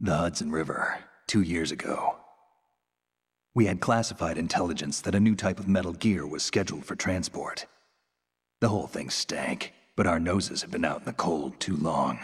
The Hudson River, 2 years ago. We had classified intelligence that a new type of metal gear was scheduled for transport. The whole thing stank, but our noses had been out in the cold too long.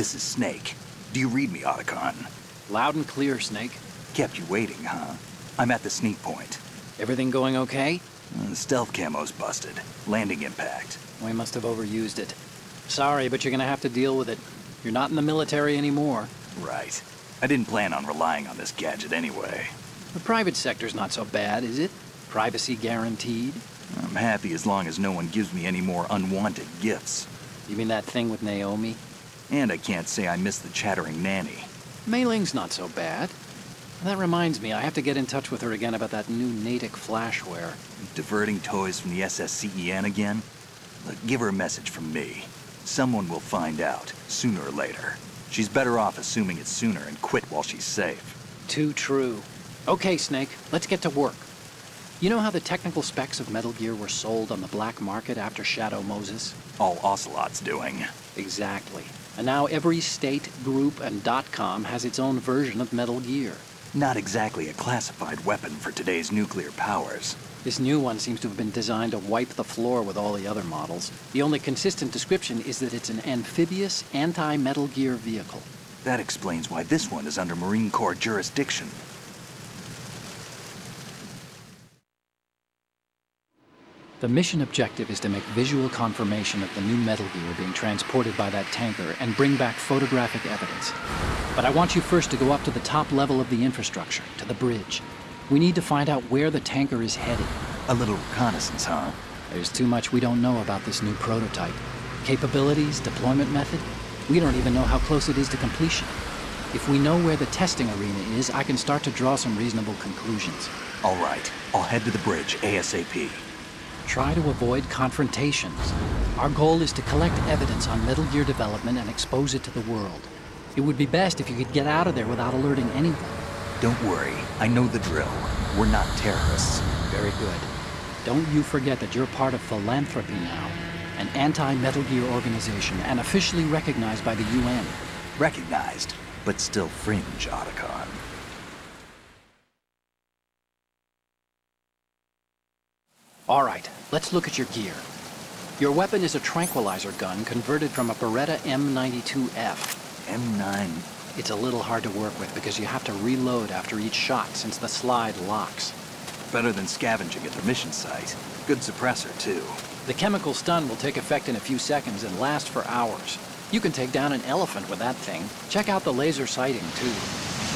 This is Snake. Do you read me, Otacon? Loud and clear, Snake. Kept you waiting, huh? I'm at the sneak point. Everything going okay? The stealth camo's busted. Landing impact. We must have overused it. Sorry, but you're gonna have to deal with it. You're not in the military anymore. Right. I didn't plan on relying on this gadget anyway. The private sector's not so bad, is it? Privacy guaranteed? I'm happy as long as no one gives me any more unwanted gifts. You mean that thing with Naomi? And I can't say I miss the chattering nanny. Mei Ling's not so bad. That reminds me, I have to get in touch with her again about that new Natick flashware. Diverting toys from the SSCEN again? Look, give her a message from me. Someone will find out, sooner or later. She's better off assuming it sooner and quit while she's safe. Too true. Okay, Snake, let's get to work. You know how the technical specs of Metal Gear were sold on the black market after Shadow Moses? All Ocelot's doing. Exactly. And now every state, group, and .com has its own version of Metal Gear. Not exactly a classified weapon for today's nuclear powers. This new one seems to have been designed to wipe the floor with all the other models. The only consistent description is that it's an amphibious, anti-Metal Gear vehicle. That explains why this one is under Marine Corps jurisdiction. The mission objective is to make visual confirmation of the new Metal Gear being transported by that tanker and bring back photographic evidence. But I want you first to go up to the top level of the infrastructure, to the bridge. We need to find out where the tanker is headed. A little reconnaissance, huh? There's too much we don't know about this new prototype. Capabilities, deployment method, we don't even know how close it is to completion. If we know where the testing arena is, I can start to draw some reasonable conclusions. All right, I'll head to the bridge ASAP. Try to avoid confrontations. Our goal is to collect evidence on Metal Gear development and expose it to the world. It would be best if you could get out of there without alerting anyone. Don't worry, I know the drill. We're not terrorists. Very good. Don't you forget that you're part of Philanthropy now, an anti-Metal Gear organization and officially recognized by the UN. Recognized, but still fringe, Otacon. All right, let's look at your gear. Your weapon is a tranquilizer gun converted from a Beretta M92F. M9. It's a little hard to work with because you have to reload after each shot since the slide locks. Better than scavenging at the mission site. Good suppressor, too. The chemical stun will take effect in a few seconds and last for hours. You can take down an elephant with that thing. Check out the laser sighting, too.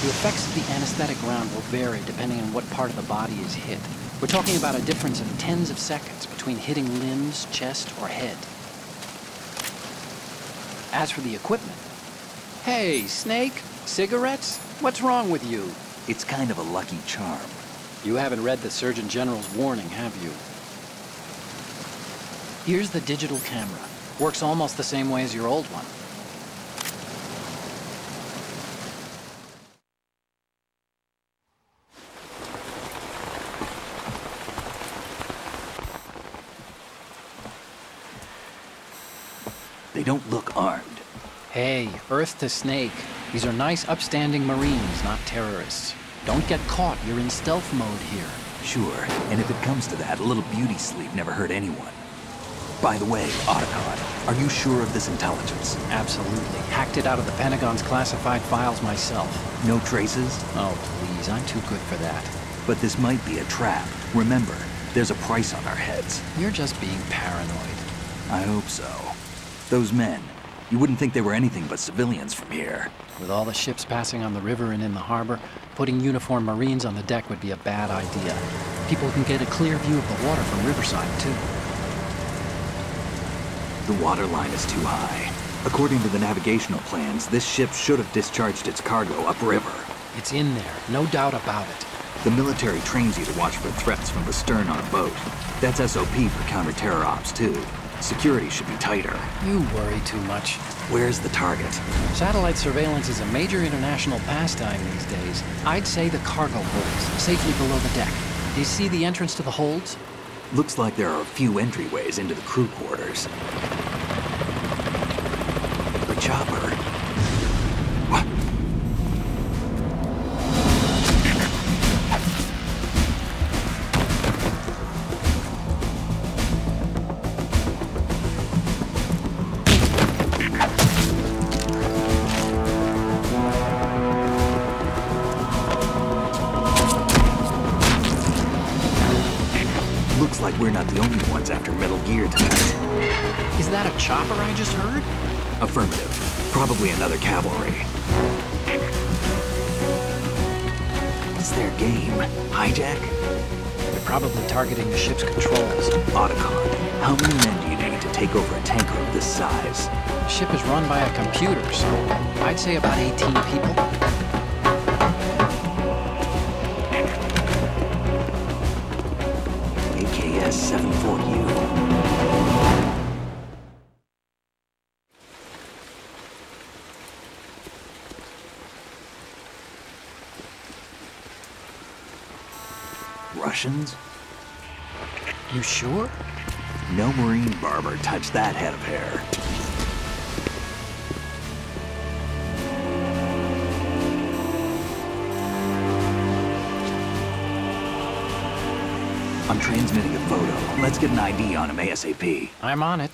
The effects of the anesthetic round will vary depending on what part of the body is hit. We're talking about a difference of tens of seconds between hitting limbs, chest, or head. As for the equipment... Hey, Snake, cigarettes? What's wrong with you? It's kind of a lucky charm. You haven't read the Surgeon General's warning, have you? Here's the digital camera. Works almost the same way as your old one. They don't look armed. Hey, Earth to Snake. These are nice, upstanding Marines, not terrorists. Don't get caught. You're in stealth mode here. Sure, and if it comes to that, a little beauty sleep never hurt anyone. By the way, Otacon, are you sure of this intelligence? Absolutely. Hacked it out of the Pentagon's classified files myself. No traces? Oh, please. I'm too good for that. But this might be a trap. Remember, there's a price on our heads. You're just being paranoid. I hope so. Those men, you wouldn't think they were anything but civilians from here. With all the ships passing on the river and in the harbor, putting uniformed Marines on the deck would be a bad idea. People can get a clear view of the water from Riverside, too. The water line is too high. According to the navigational plans, this ship should have discharged its cargo upriver. It's in there, no doubt about it. The military trains you to watch for threats from the stern on a boat. That's SOP for counter-terror ops, too. Security should be tighter. You worry too much. Where's the target? Satellite surveillance is a major international pastime these days. I'd say the cargo holds, safely below the deck. Do you see the entrance to the holds? Looks like there are a few entryways into the crew quarters. The chopper. What? Looks like we're not the only ones after Metal Gear tonight. Is that a chopper I just heard? Affirmative. Probably another cavalry. What's their game? Hijack? They're probably targeting the ship's controls. Otacon, how many men do you need to take over a tanker of this size? The ship is run by a computer, so I'd say about 18 people. AKS-74U. Russians? You sure? No Marine barber touched that head of hair. I'm transmitting a photo. Let's get an ID on him ASAP. I'm on it.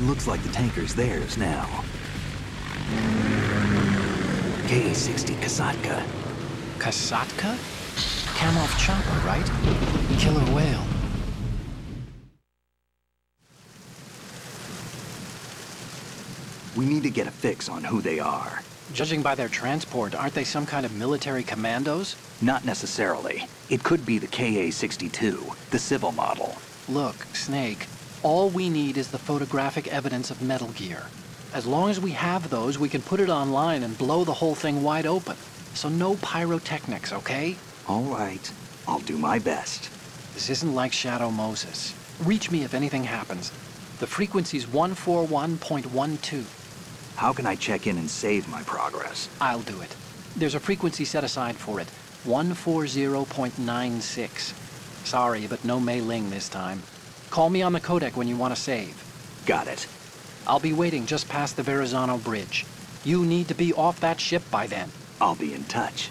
Looks like the tanker's theirs now. K-60 Kasatka. Kasatka? Kamov chopper, right? Killer whale. We need to get a fix on who they are. Judging by their transport, aren't they some kind of military commandos? Not necessarily. It could be the KA-62, the civil model. Look, Snake, all we need is the photographic evidence of Metal Gear. As long as we have those, we can put it online and blow the whole thing wide open. So no pyrotechnics, okay? All right. I'll do my best. This isn't like Shadow Moses. Reach me if anything happens. The frequency's 141.12. How can I check in and save my progress? I'll do it. There's a frequency set aside for it. 140.96. Sorry, but no Mei Ling this time. Call me on the codec when you want to save. Got it. I'll be waiting just past the Verrazano Bridge. You need to be off that ship by then. I'll be in touch.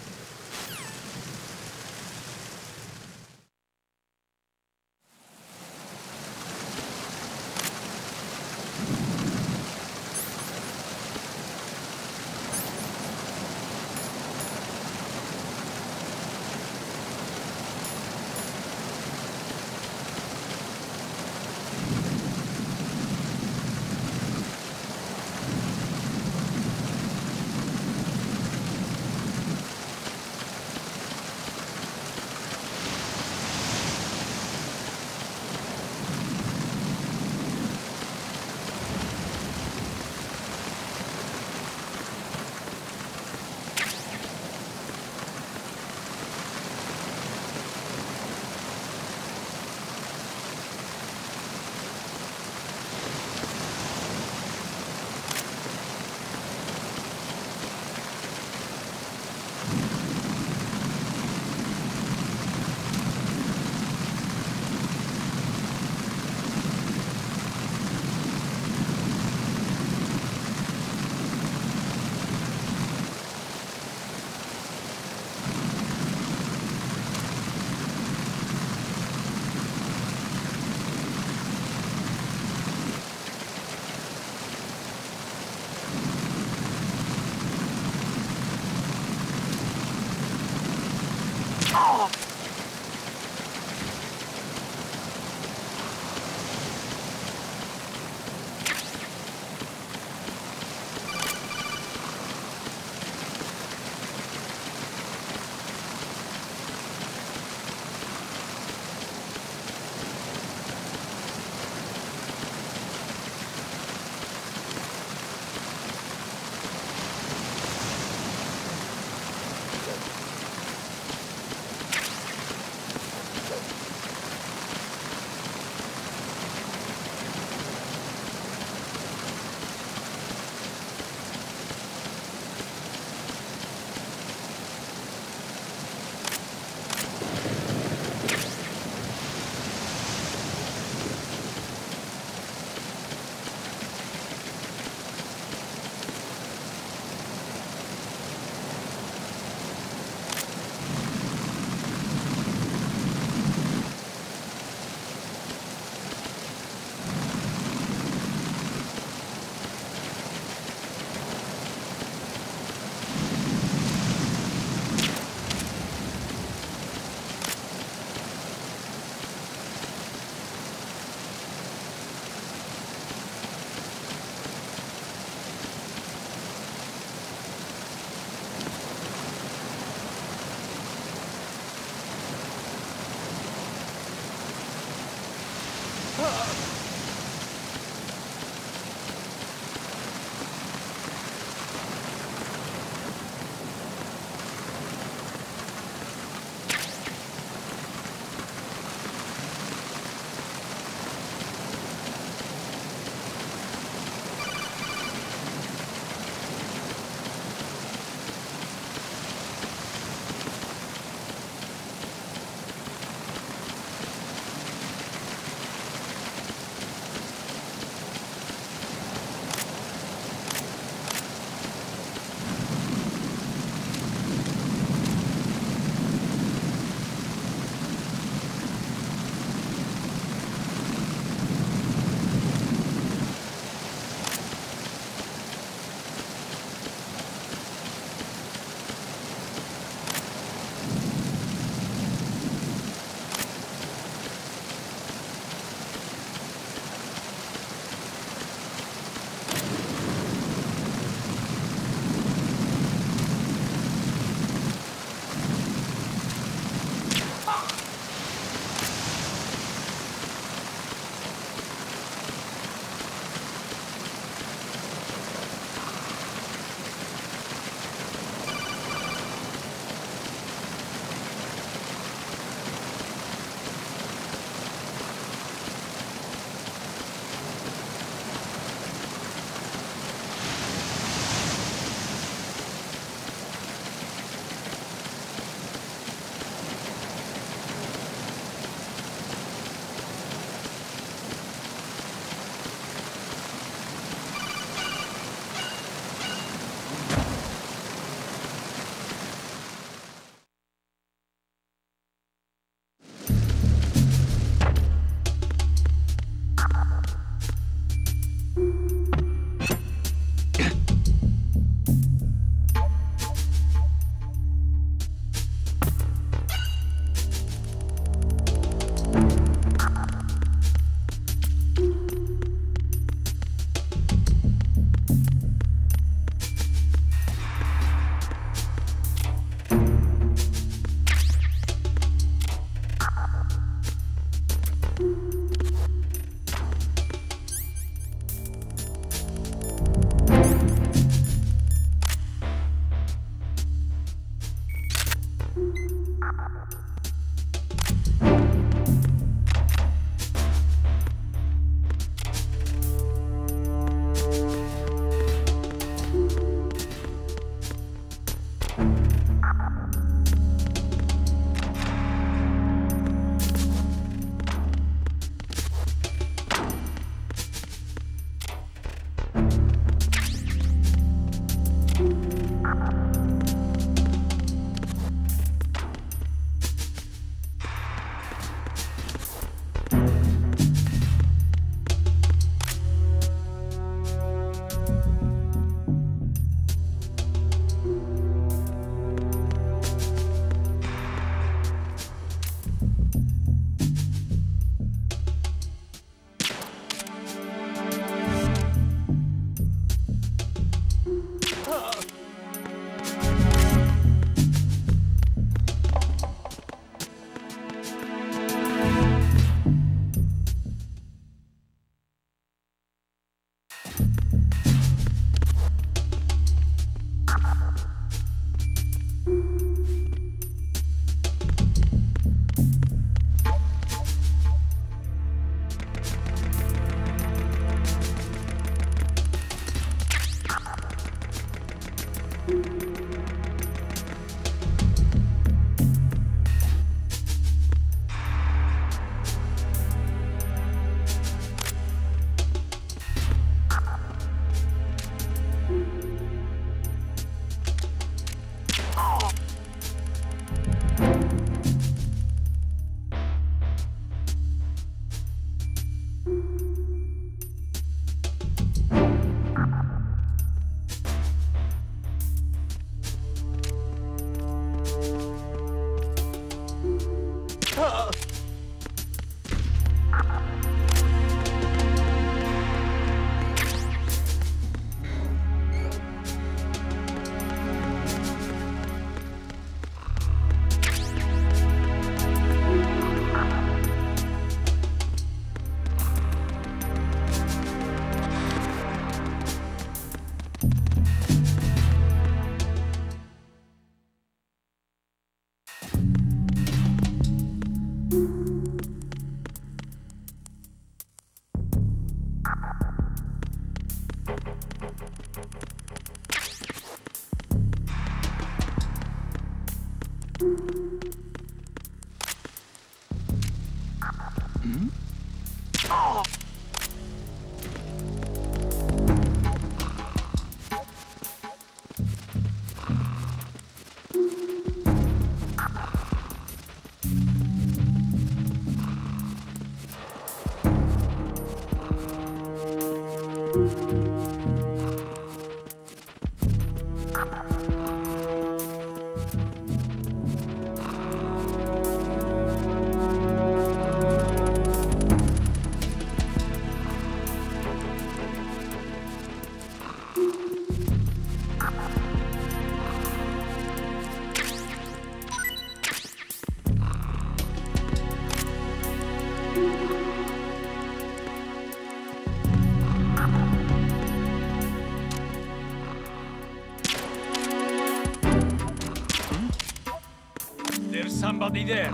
There's somebody there.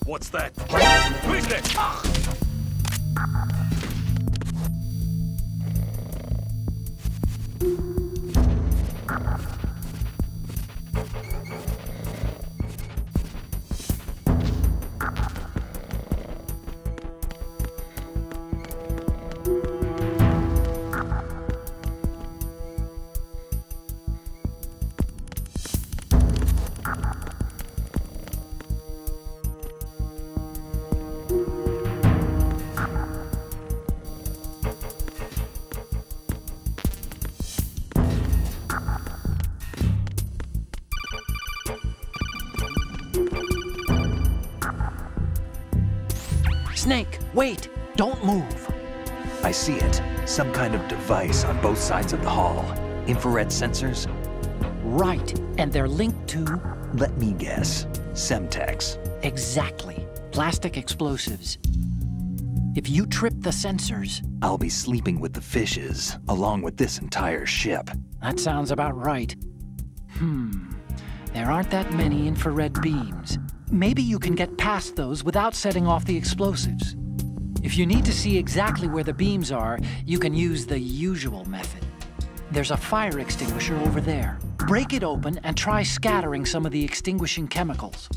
What's that? Who's that? Snake, wait! Don't move! I see it. Some kind of device on both sides of the hall. Infrared sensors? Right, and they're linked to... Let me guess. Semtex. Exactly. Plastic explosives. If you trip the sensors... I'll be sleeping with the fishes, along with this entire ship. That sounds about right. There aren't that many infrared beams. Maybe you can get past those without setting off the explosives. If you need to see exactly where the beams are, you can use the usual method. There's a fire extinguisher over there. Break it open and try scattering some of the extinguishing chemicals.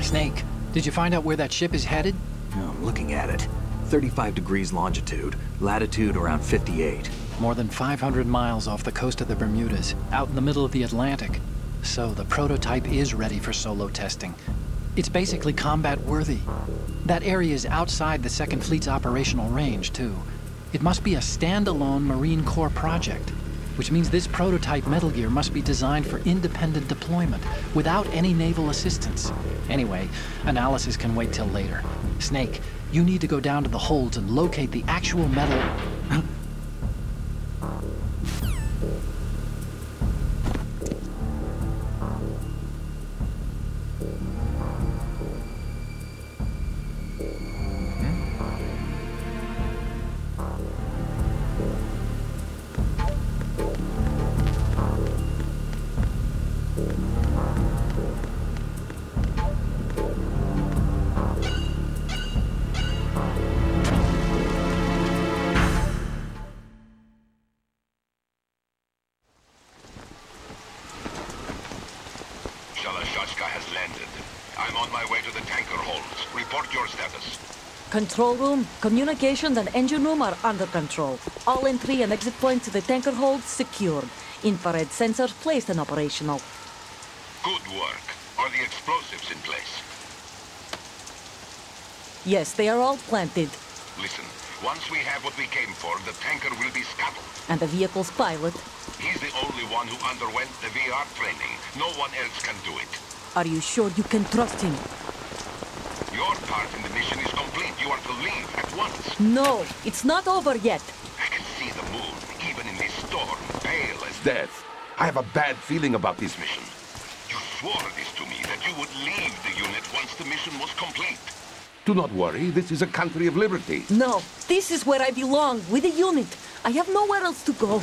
Snake, did you find out where that ship is headed? Oh, I'm looking at it. 35 degrees longitude, latitude around 58. More than 500 miles off the coast of the Bermudas, out in the middle of the Atlantic. So the prototype is ready for solo testing. It's basically combat-worthy. That area is outside the Second Fleet's operational range, too. It must be a standalone Marine Corps project, which means this prototype Metal Gear must be designed for independent deployment, without any naval assistance. Anyway, analysis can wait till later. Snake, you need to go down to the holds and locate the actual metal... has landed. I'm on my way to the tanker holds. Report your status. Control room, communications and engine room are under control. All entry and exit points to the tanker holds secured. Infrared sensors placed and operational. Good work. Are the explosives in place? Yes, they are all planted. Listen, once we have what we came for, the tanker will be scuttled. And the vehicle's pilot? He's the only one who underwent the VR training. No one else can do it. Are you sure you can trust him? Your part in the mission is complete. You are to leave at once. No, it's not over yet. I can see the moon, even in this storm, pale as death. I have a bad feeling about this mission. You swore this to me, that you would leave the unit once the mission was complete. Do not worry, this is a country of liberty. No, this is where I belong, with the unit. I have nowhere else to go.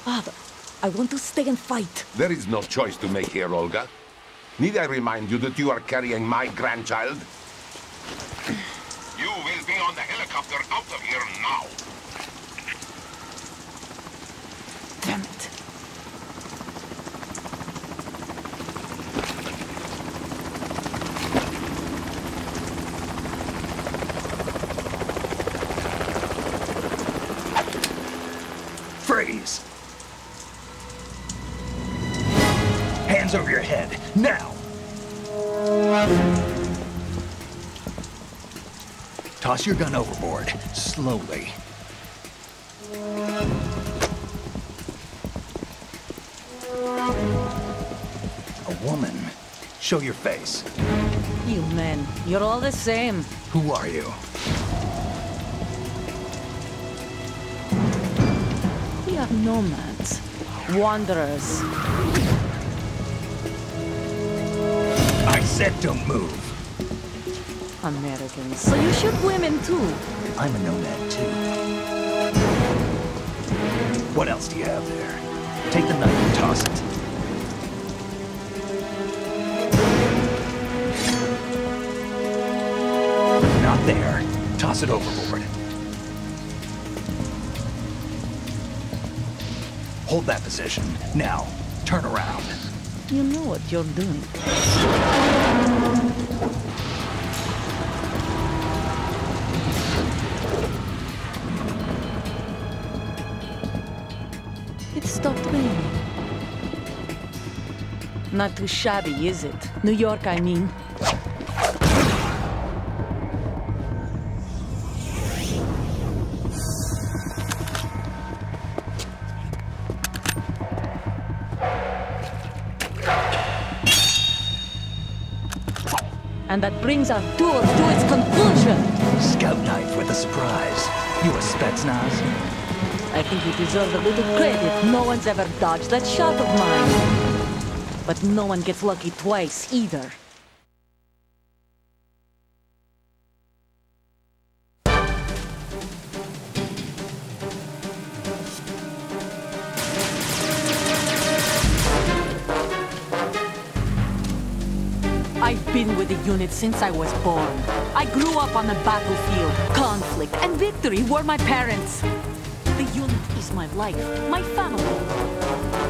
Father, I want to stay and fight. There is no choice to make here, Olga. Need I remind you that you are carrying my grandchild? You will be on the helicopter out of here now. Damn it. Freeze! Hands over your head, now! Toss your gun overboard, slowly. A woman. Show your face. You men, you're all the same. Who are you? We are nomads. Wanderers. I said don't move. Americans. So you shoot women too. I'm a nomad too. What else do you have there? Take the knife and toss it. Not there. Toss it overboard. Hold that position. Now, turn around. You know what you're doing. It stopped raining. Not too shabby, is it? New York, I mean. And that brings our tour to its conclusion. Scout knife with a surprise. You a Spetsnaz? I think you deserve a little credit. No one's ever dodged that shot of mine. But no one gets lucky twice, either. I've been with the unit since I was born. I grew up on the battlefield. Conflict and victory were my parents. The unit is my life, my family.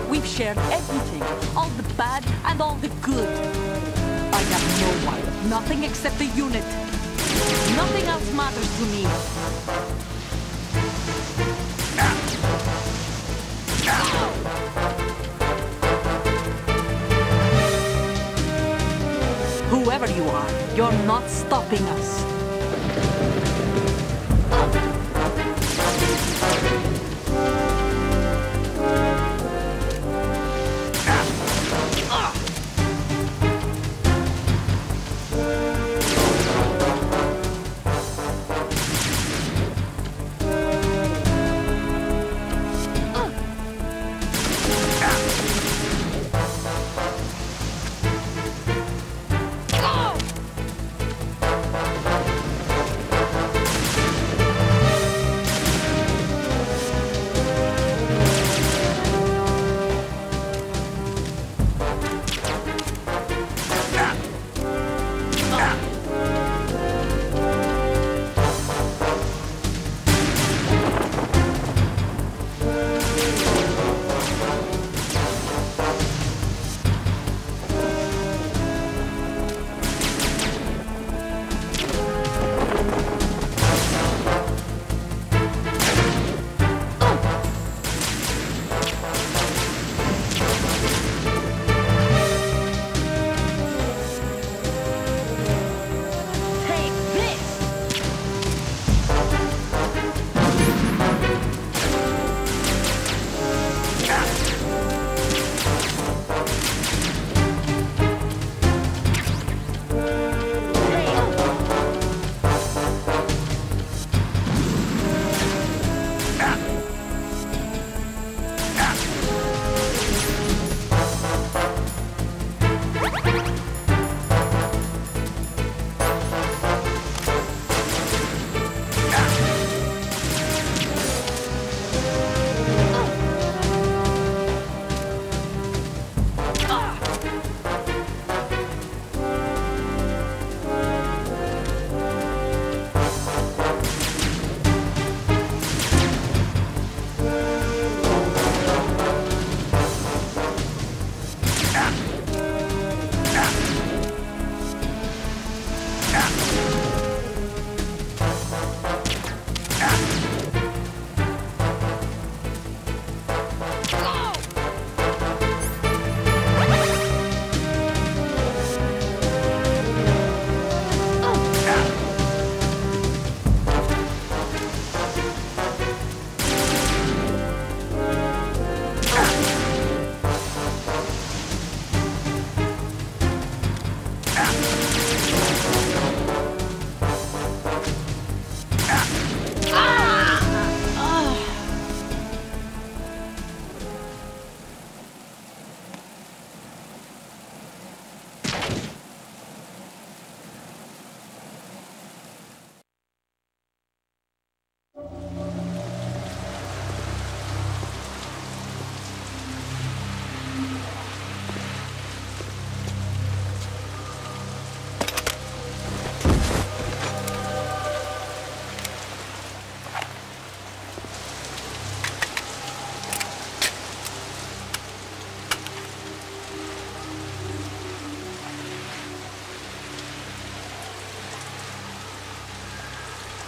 We've shared everything, all the bad and all the good. I have no one, nothing except the unit. Nothing else matters to me. Whoever you are, you're not stopping us.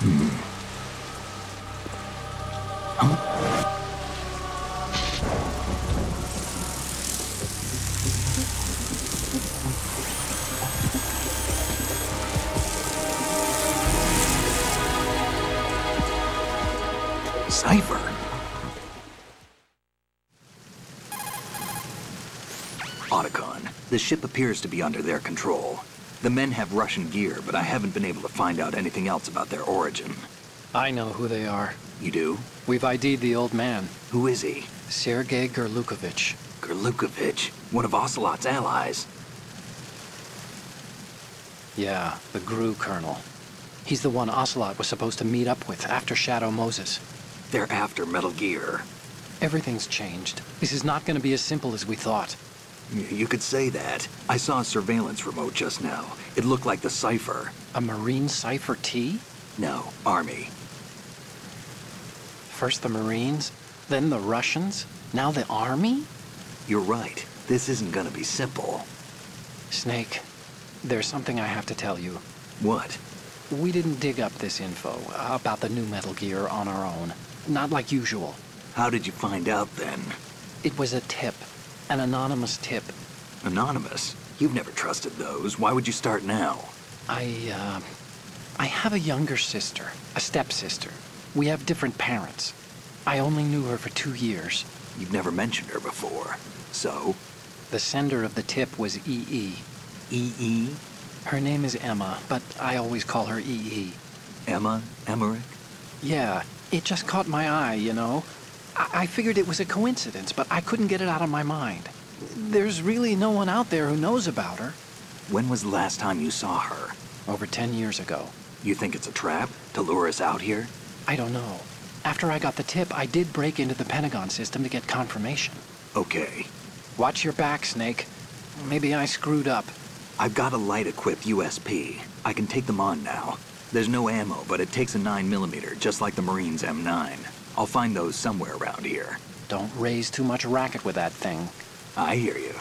Cipher. Otacon, the ship appears to be under their control. The men have Russian gear, but I haven't been able to find out anything else about their origin. I know who they are. You do? We've ID'd the old man, Who is he? Sergei Gerlukovich. Gerlukovich, one of Ocelot's allies. Yeah, the GRU colonel. He's the one Ocelot was supposed to meet up with after Shadow Moses. They're after Metal Gear. Everything's changed. This is not going to be as simple as we thought. You could say that. I saw a surveillance remote just now. It looked like the Cipher. A Marine Cipher T? No, Army. First the Marines, then the Russians, now the Army? You're right. This isn't gonna be simple. Snake, there's something I have to tell you. What? We didn't dig up this info about the new Metal Gear on our own. Not like usual. How did you find out then? It was a tip. An anonymous tip. Anonymous? You've never trusted those. Why would you start now? I have a younger sister, a stepsister. We have different parents. I only knew her for 2 years. You've never mentioned her before. So? The sender of the tip was EE. EE? Her name is Emma, but I always call her EE. Emma? Emmerich? Yeah, it just caught my eye, you know? I figured it was a coincidence, but I couldn't get it out of my mind. There's really no one out there who knows about her. When was the last time you saw her? Over 10 years ago. You think it's a trap? To lure us out here? I don't know. After I got the tip, I did break into the Pentagon system to get confirmation. Okay. Watch your back, Snake. Maybe I screwed up. I've got a light-equipped USP. I can take them on now. There's no ammo, but it takes a 9mm, just like the Marines' M9. I'll find those somewhere around here. Don't raise too much racket with that thing. I hear you.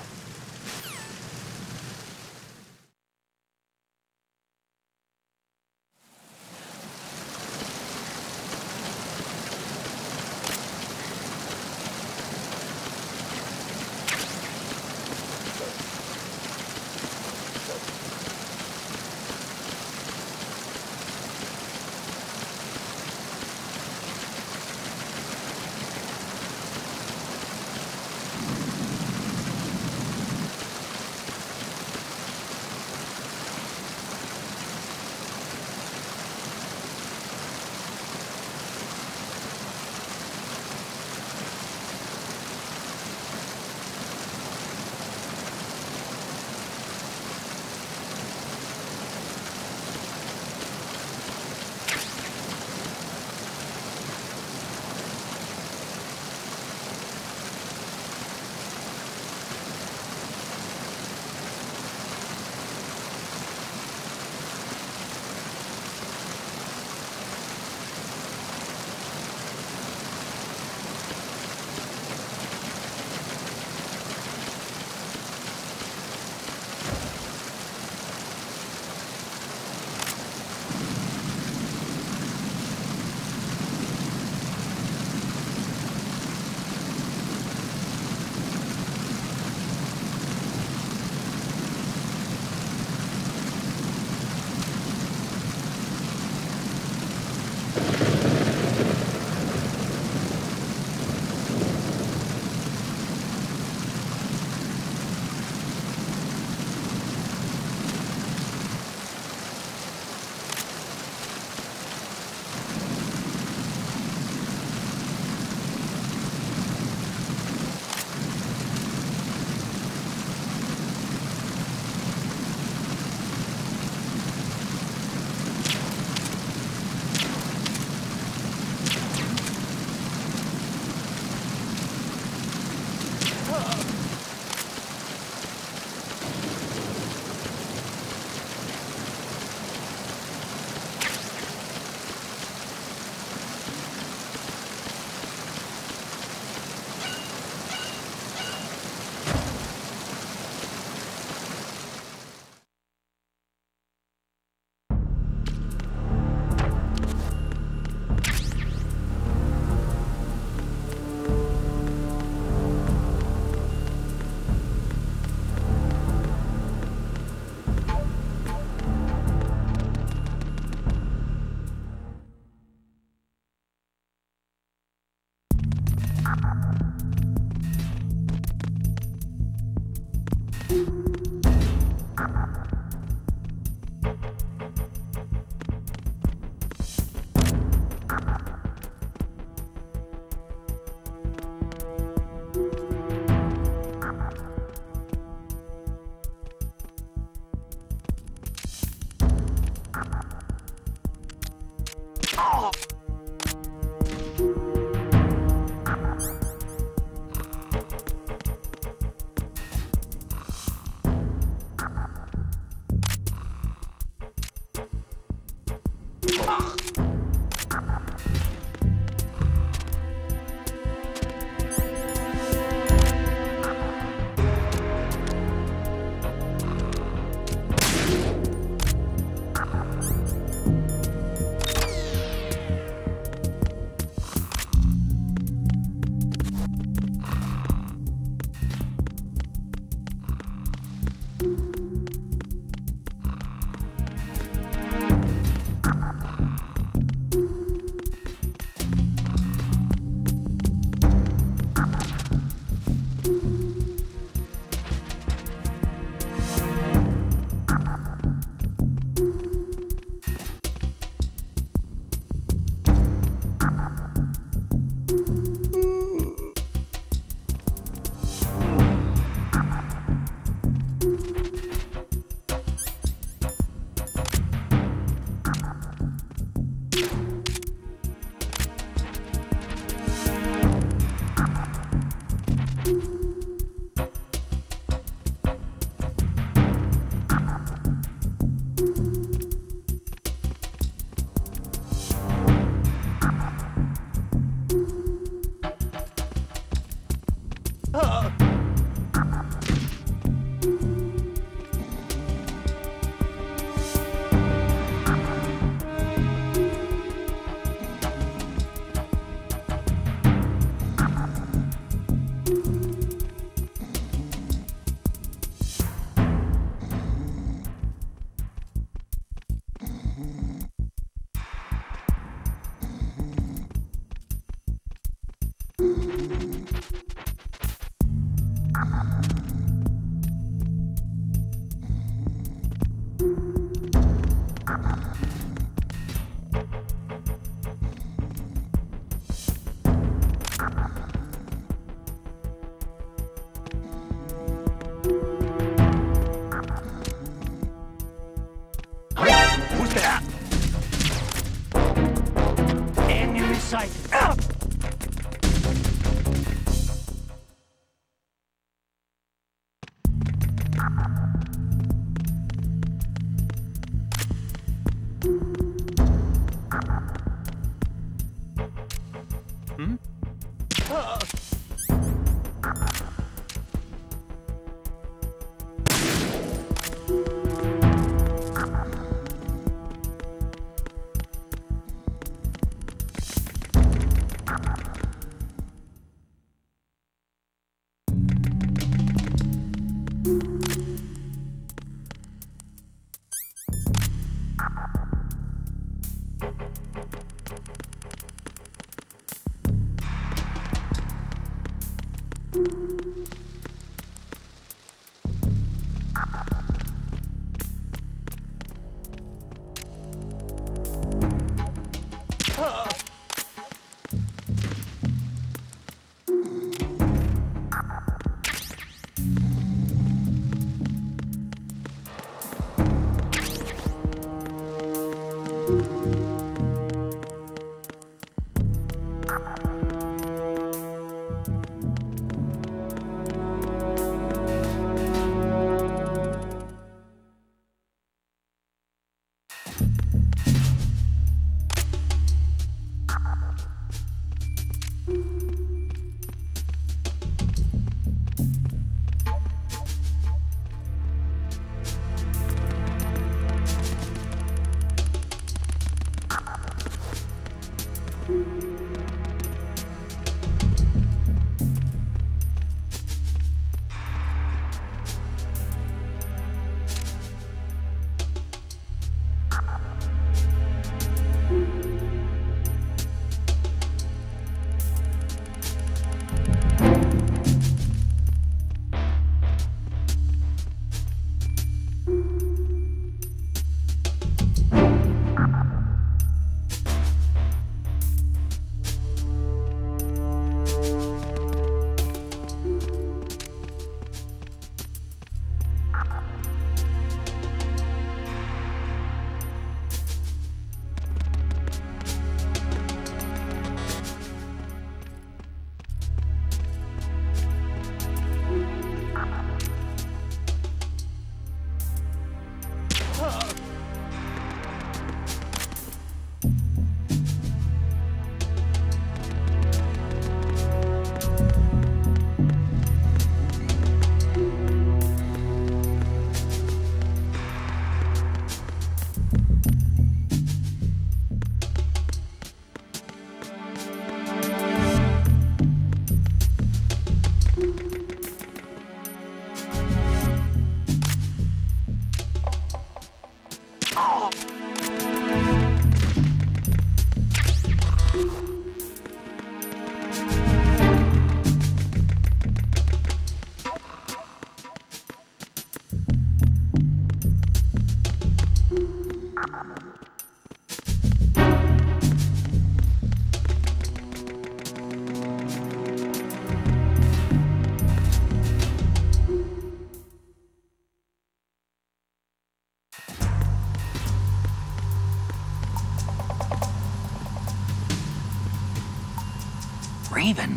Raven.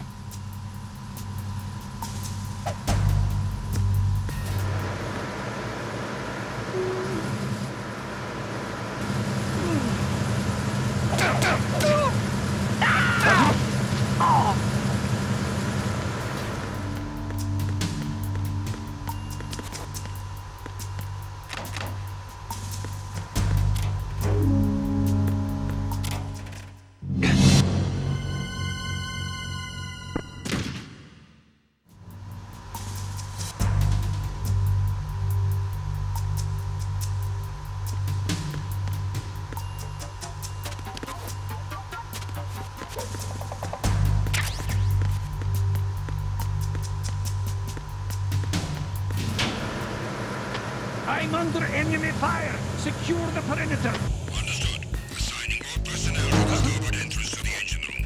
I'm under enemy fire! Secure the perimeter! Understood. Assigning all personnel to the starboard entrance to the engine room.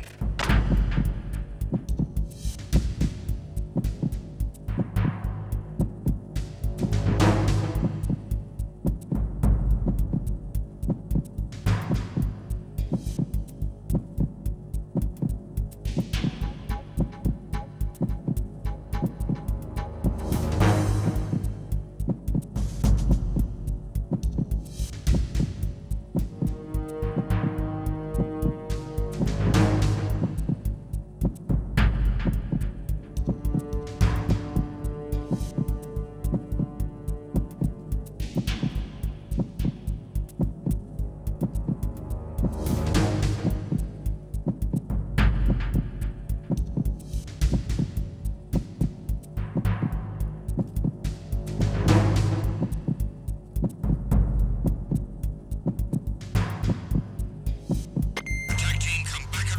Attack team, come back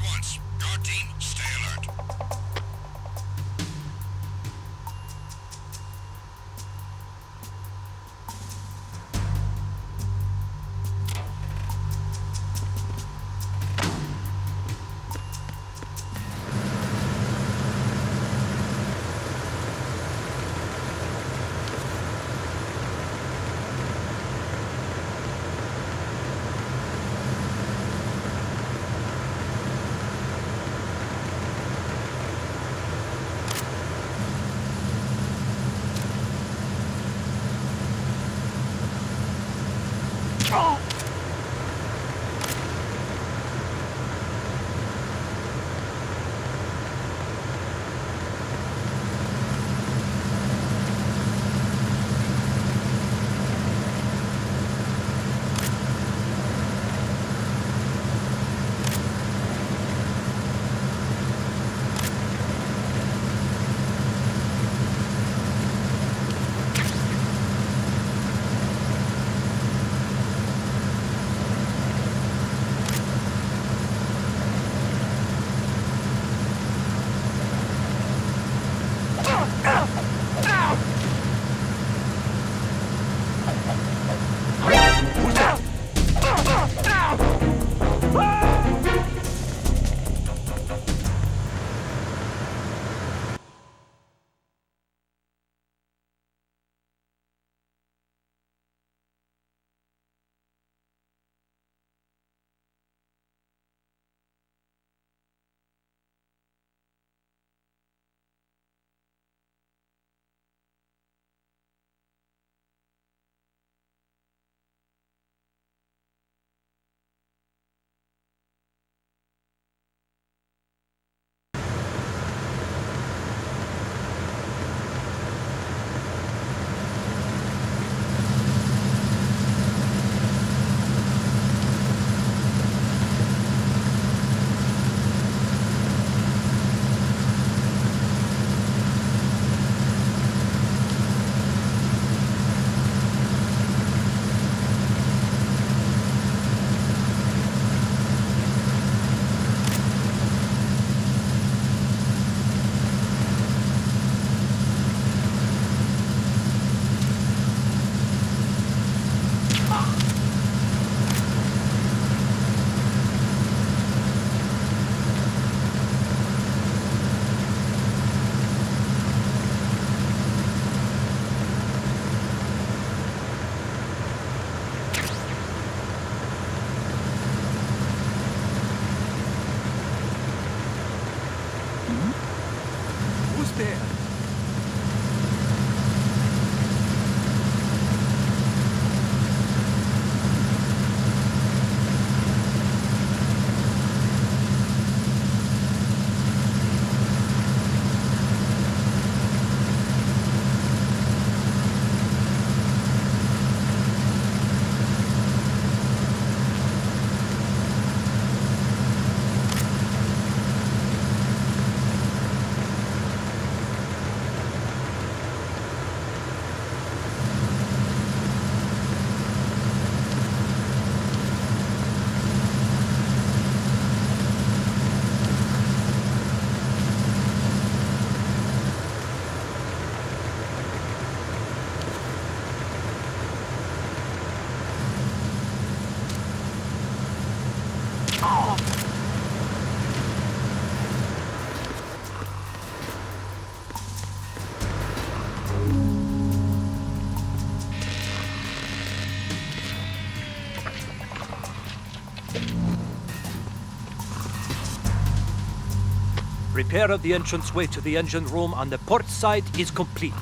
Repair of the entranceway to the engine room on the port side is complete.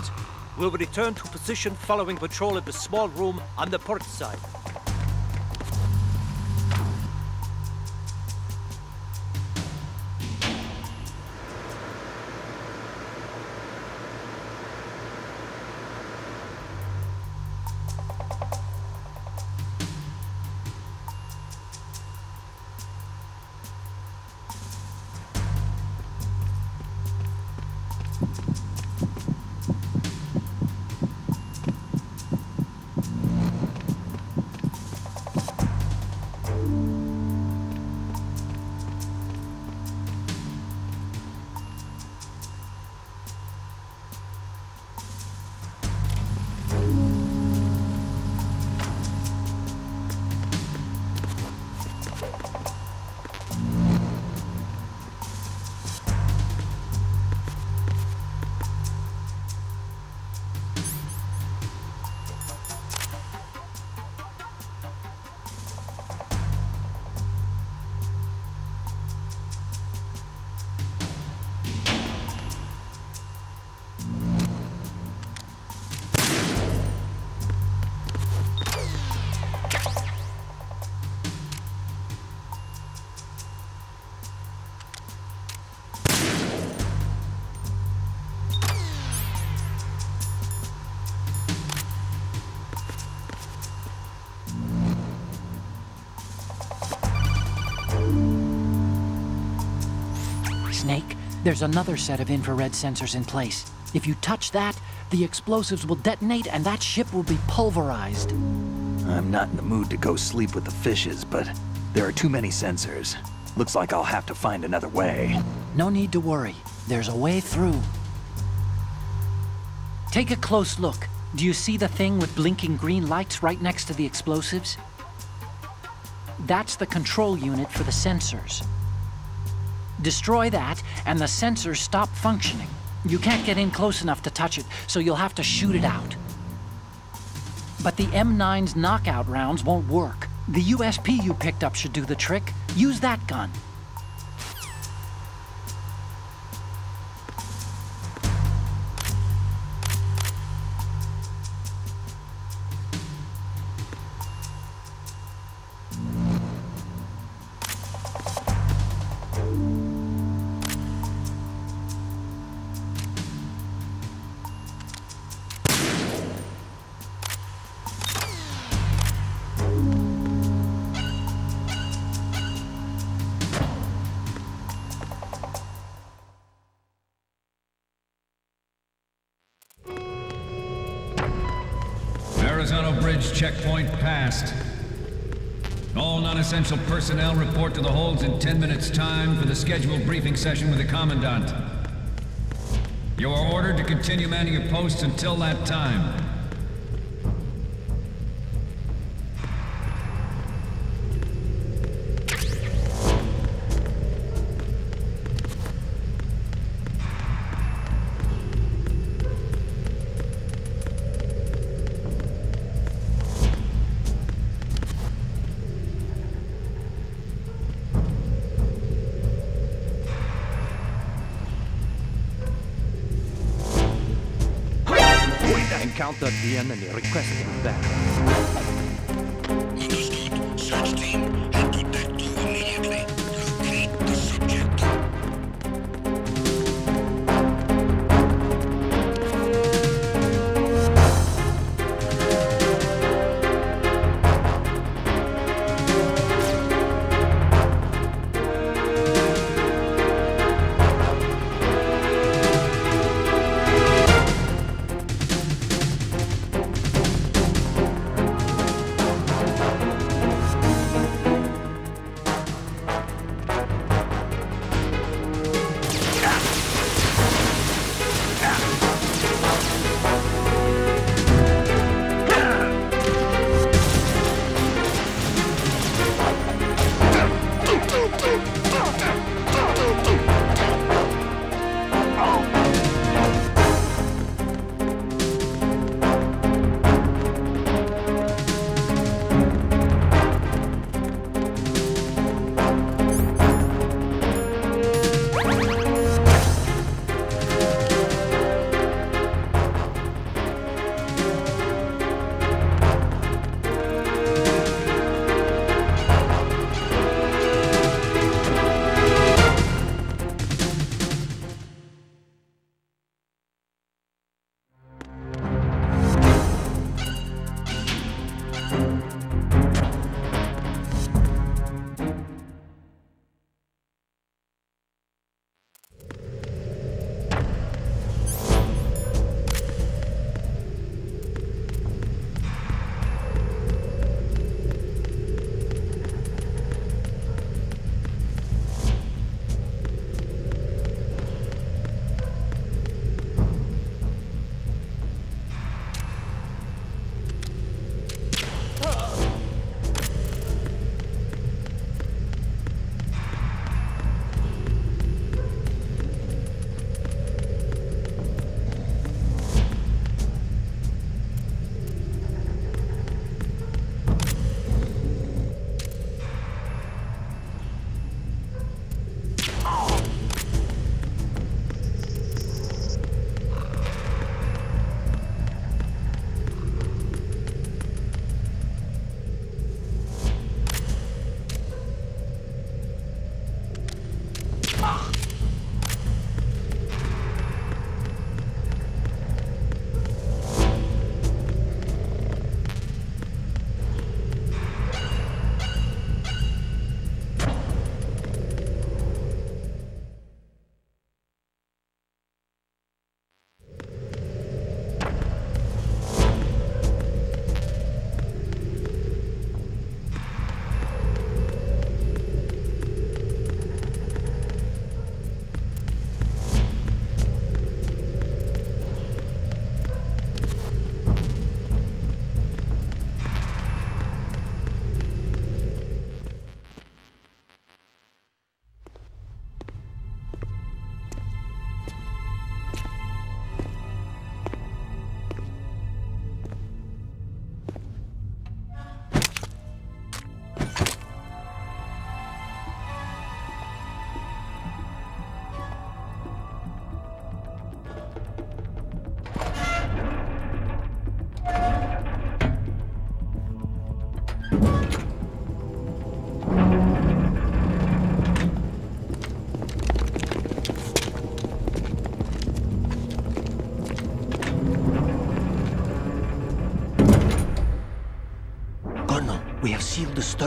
We'll return to position following patrol of the small room on the port side. Snake, there's another set of infrared sensors in place. If you touch that, the explosives will detonate and that ship will be pulverized. I'm not in the mood to go sleep with the fishes, but there are too many sensors. Looks like I'll have to find another way. No need to worry. There's a way through. Take a close look. Do you see the thing with blinking green lights right next to the explosives? That's the control unit for the sensors. Destroy that, and the sensors stop functioning. You can't get in close enough to touch it, so you'll have to shoot it out. But the M9's knockout rounds won't work. The USP you picked up should do the trick. Use that gun. Arizona Bridge checkpoint passed. All non-essential personnel report to the holds in 10 minutes' time for the scheduled briefing session with the Commandant. You are ordered to continue manning your posts until that time. Encountered the enemy requesting that. Understood. Search team, head to Deck 2 immediately. Locate the subject.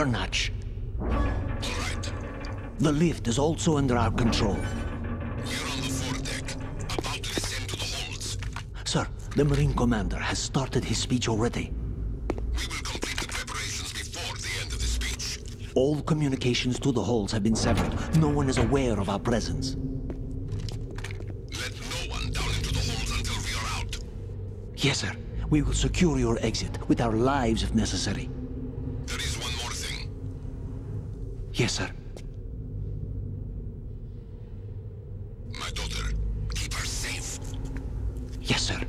turn hatch. All right. The lift is also under our control. We're on the foredeck, about to descend to the holds. Sir, the Marine Commander has started his speech already. We will complete the preparations before the end of the speech. All communications to the holds have been severed. No one is aware of our presence. Let no one down into the holds until we are out. Yes, sir. We will secure your exit, with our lives if necessary. There is one more thing. Yes, sir. My daughter, keep her safe. Yes, sir.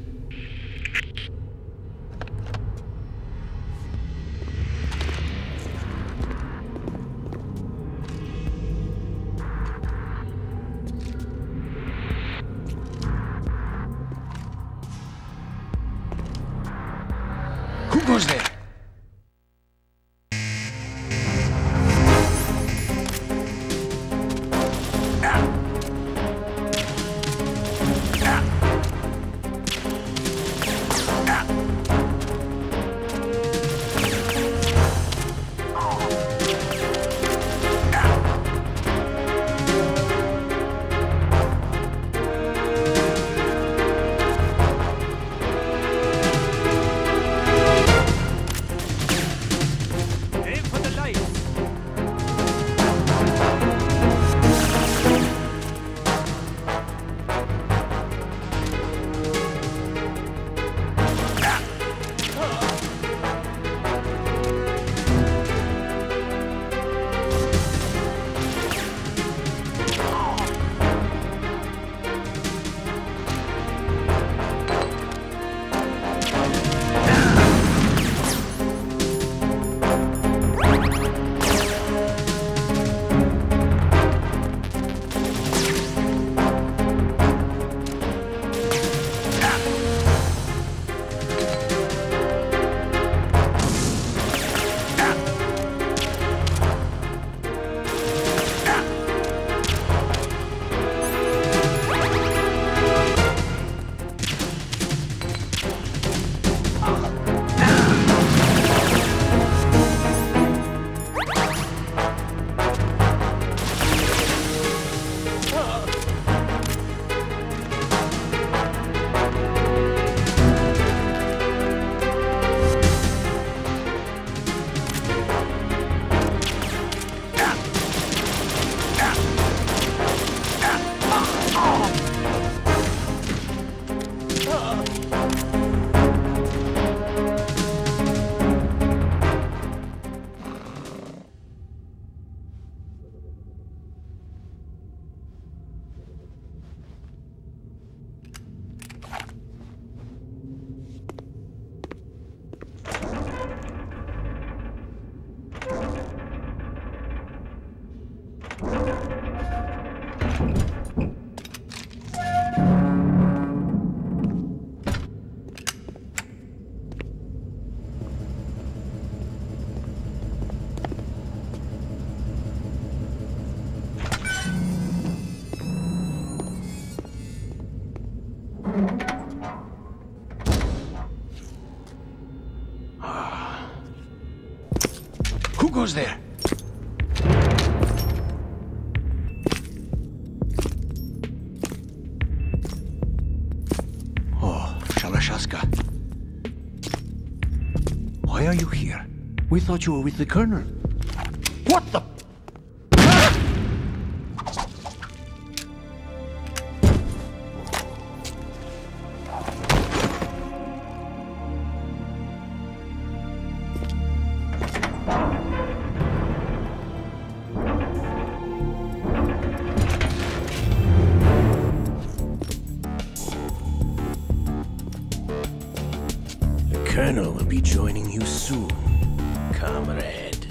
Who goes there? Aim for the lights. Who goes there? Oh, Shalashaska. Why are you here? We thought you were with the Colonel. What the? Colonel will be joining you soon, comrade.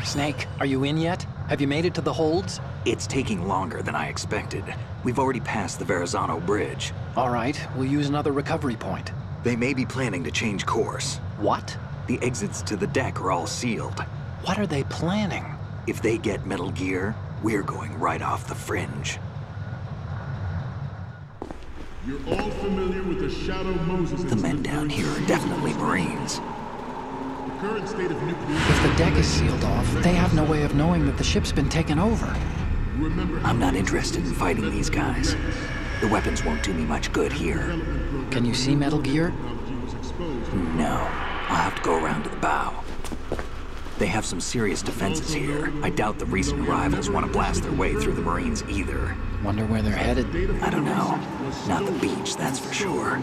Snake, are you in yet? Have you made it to the holds? It's taking longer than I expected. We've already passed the Verrazano Bridge. All right, we'll use another recovery point. They may be planning to change course. What? The exits to the deck are all sealed. What are they planning? If they get Metal Gear, we're going right off the fringe. You're all familiar with the Shadow Moses The men down here are definitely Marines. The current state of nuclear... If the deck is sealed off, they have no way of knowing that the ship's been taken over. I'm not interested in fighting these guys. The weapons won't do me much good here. Can you see Metal Gear? No. I'll have to go around to the bow. They have some serious defenses here. I doubt the recent arrivals want to blast their way through the Marines either. Wonder where they're headed? I don't know. Not the beach, that's for sure.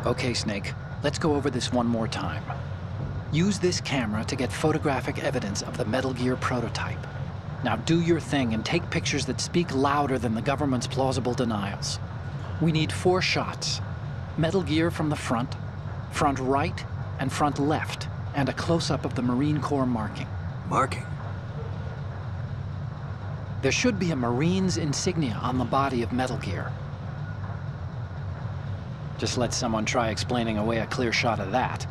Okay, Snake. Let's go over this one more time. Use this camera to get photographic evidence of the Metal Gear prototype. Now do your thing and take pictures that speak louder than the government's plausible denials. We need 4 shots. Metal Gear from the front right, and front left, and a close-up of the Marine Corps marking. Marking? There should be a Marine's insignia on the body of Metal Gear. Just let someone try explaining away a clear shot of that.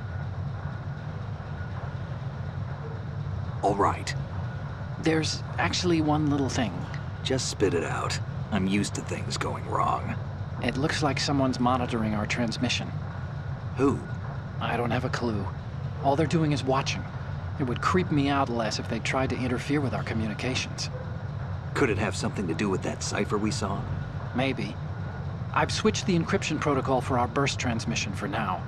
All right. There's actually one little thing. Just spit it out. I'm used to things going wrong. It looks like someone's monitoring our transmission. Who? I don't have a clue. All they're doing is watching. It would creep me out less if they tried to interfere with our communications. Could it have something to do with that cipher we saw? Maybe. I've switched the encryption protocol for our burst transmission for now.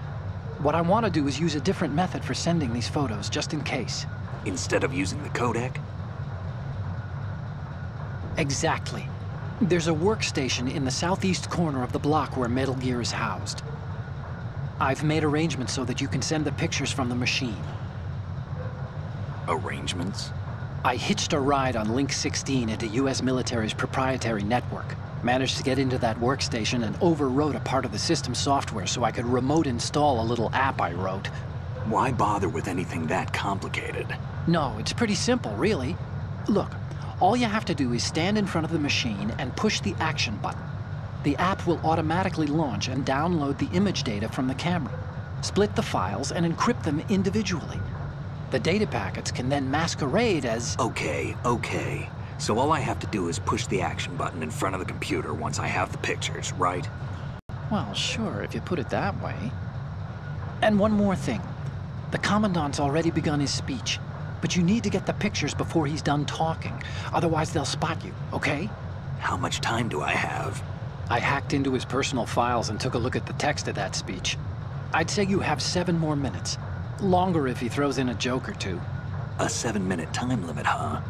What I want to do is use a different method for sending these photos, just in case. Instead of using the codec? Exactly. There's a workstation in the southeast corner of the block where Metal Gear is housed. I've made arrangements so that you can send the pictures from the machine. Arrangements? I hitched a ride on Link 16 into U.S. military's proprietary network. Managed to get into that workstation and overwrote a part of the system software so I could remote install a little app I wrote. Why bother with anything that complicated? No, it's pretty simple, really. Look, all you have to do is stand in front of the machine and push the action button. The app will automatically launch and download the image data from the camera, split the files, and encrypt them individually. The data packets can then masquerade as... Okay. So all I have to do is push the action button in front of the computer once I have the pictures, right? Well, sure, if you put it that way. And one more thing. The Commandant's already begun his speech, but you need to get the pictures before he's done talking. Otherwise, they'll spot you, okay? How much time do I have? I hacked into his personal files and took a look at the text of that speech. I'd say you have 7 more minutes. Longer if he throws in a joke or two. A 7-minute time limit, huh?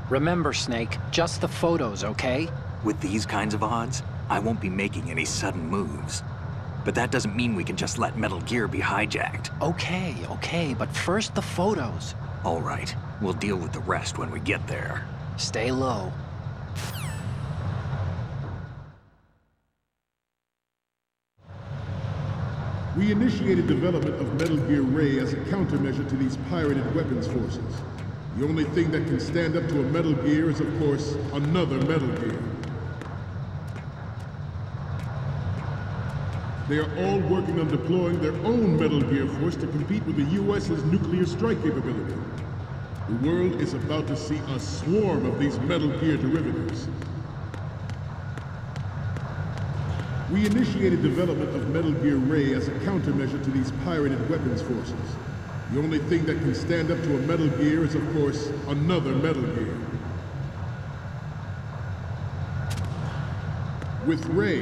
Remember, Snake, just the photos, okay? With these kinds of odds, I won't be making any sudden moves. But that doesn't mean we can just let Metal Gear be hijacked. Okay, but first the photos. All right, we'll deal with the rest when we get there. Stay low. We initiated development of Metal Gear Ray as a countermeasure to these pirated weapons forces. The only thing that can stand up to a Metal Gear is, of course, another Metal Gear. They are all working on deploying their own Metal Gear force to compete with the U.S.'s nuclear strike capability. The world is about to see a swarm of these Metal Gear derivatives. We initiated development of Metal Gear Ray as a countermeasure to these pirated weapons forces. The only thing that can stand up to a Metal Gear is, of course, another Metal Gear. With Ray,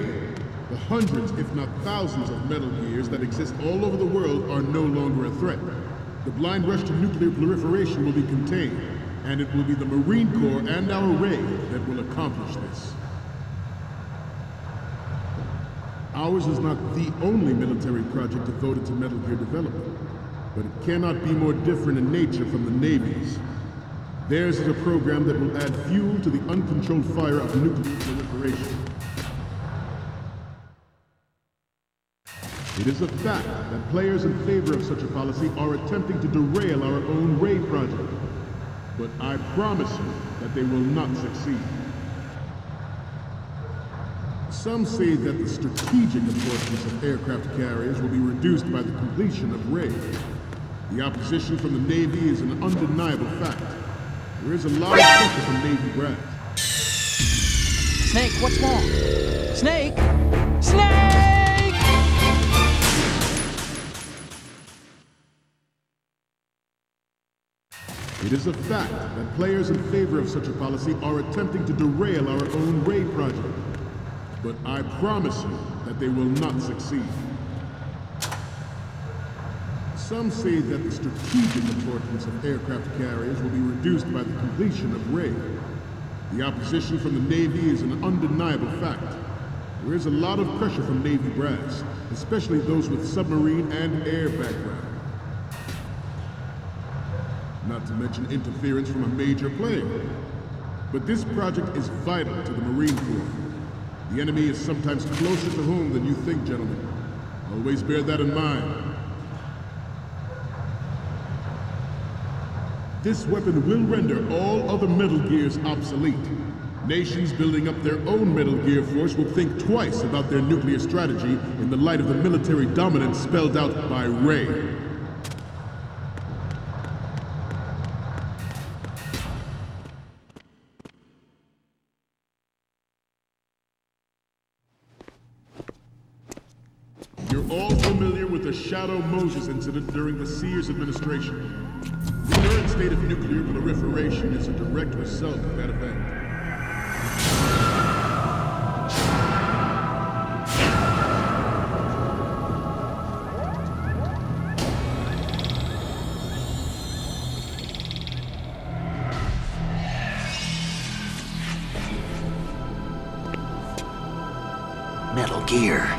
the hundreds, if not thousands, of Metal Gears that exist all over the world are no longer a threat. The blind rush to nuclear proliferation will be contained, and it will be the Marine Corps and our Ray that will accomplish this. Ours is not the only military project devoted to Metal Gear development, but it cannot be more different in nature from the Navy's. Theirs is a program that will add fuel to the uncontrolled fire of nuclear proliferation. It is a fact that players in favor of such a policy are attempting to derail our own Ray project, but I promise you that they will not succeed. Some say that the strategic importance of aircraft carriers will be reduced by the completion of Ray. The opposition from the Navy is an undeniable fact. There is a lot of pressure from Navy brass. Snake, what's wrong? Snake! Snake! It is a fact that players in favor of such a policy are attempting to derail our own Ray project. But I promise you that they will not succeed. Some say that the strategic importance of aircraft carriers will be reduced by the completion of Ray. The opposition from the Navy is an undeniable fact. There is a lot of pressure from Navy brass, especially those with submarine and air background. Not to mention interference from a major player. But this project is vital to the Marine Corps. The enemy is sometimes closer to home than you think, gentlemen. Always bear that in mind. This weapon will render all other Metal Gears obsolete. Nations building up their own Metal Gear force will think twice about their nuclear strategy in the light of the military dominance spelled out by Ray. You're all familiar with the Shadow Moses incident during the Sears administration. The current state of nuclear proliferation is a direct result of that event. Metal Gear.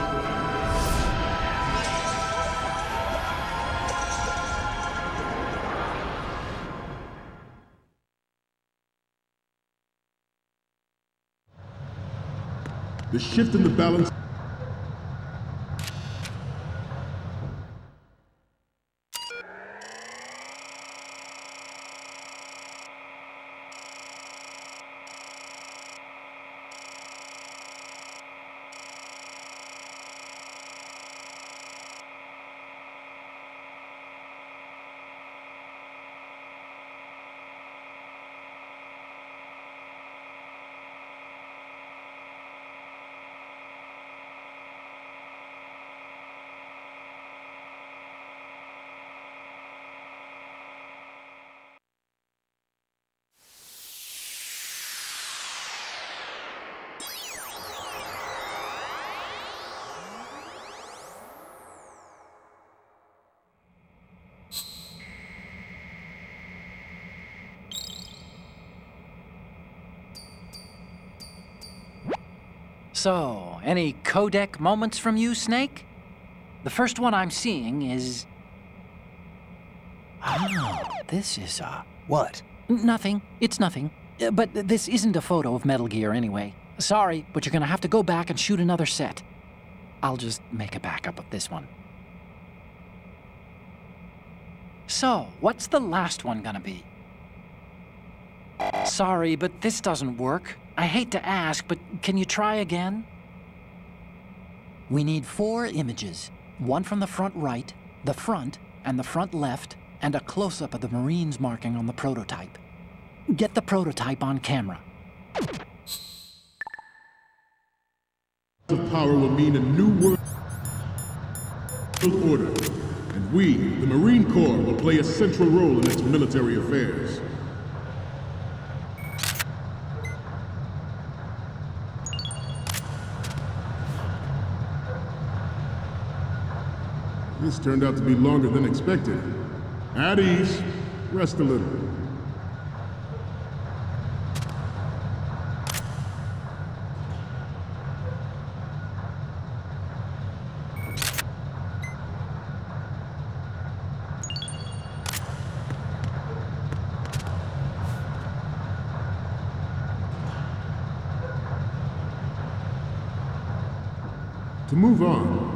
The shift in the balance So, any codec moments from you, Snake? The first one I'm seeing is... Oh, this is, What? Nothing. It's nothing. But this isn't a photo of Metal Gear anyway. Sorry, but you're gonna have to go back and shoot another set. I'll just make a backup of this one. So, what's the last one gonna be? Sorry, but this doesn't work. I hate to ask, but can you try again? We need 4 images. One from the front right, the front, and the front left, and a close-up of the Marines marking on the prototype. Get the prototype on camera. of power will mean a new world order, and we, the Marine Corps, will play a central role in its military affairs. This turned out to be longer than expected. At ease. Rest a little. To move on,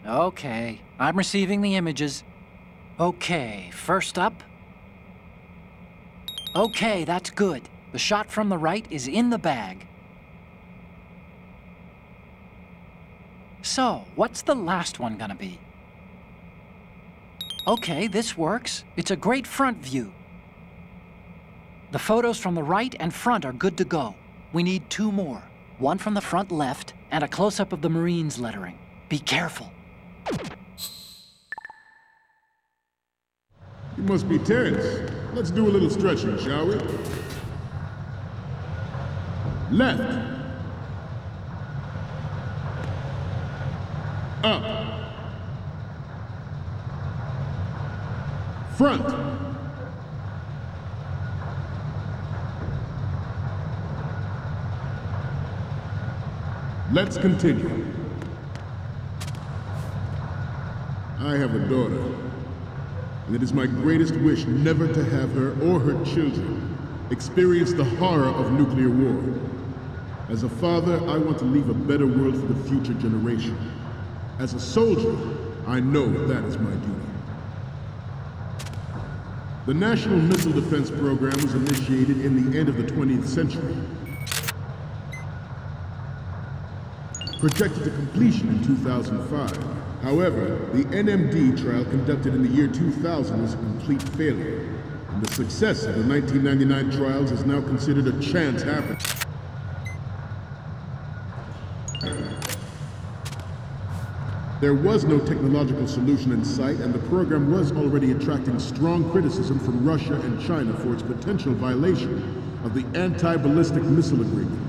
Okay, I'm receiving the images. Okay, first up. Okay, that's good. The shot from the right is in the bag. So, what's the last one gonna be? Okay, this works. It's a great front view. The photos from the right and front are good to go. We need 2 more. One from the front left, and a close-up of the Marines lettering. Be careful. You must be tense. Let's do a little stretching, shall we? Left. Up. Front. Let's continue. I have a daughter, and it is my greatest wish never to have her or her children experience the horror of nuclear war. As a father, I want to leave a better world for the future generation. As a soldier, I know that is my duty. The National Missile Defense Program was initiated in the end of the 20th century. Projected to completion in 2005. However, the NMD trial conducted in the year 2000 was a complete failure, and the success of the 1999 trials is now considered a chance happening. There was no technological solution in sight, and the program was already attracting strong criticism from Russia and China for its potential violation of the Anti-Ballistic Missile Agreement.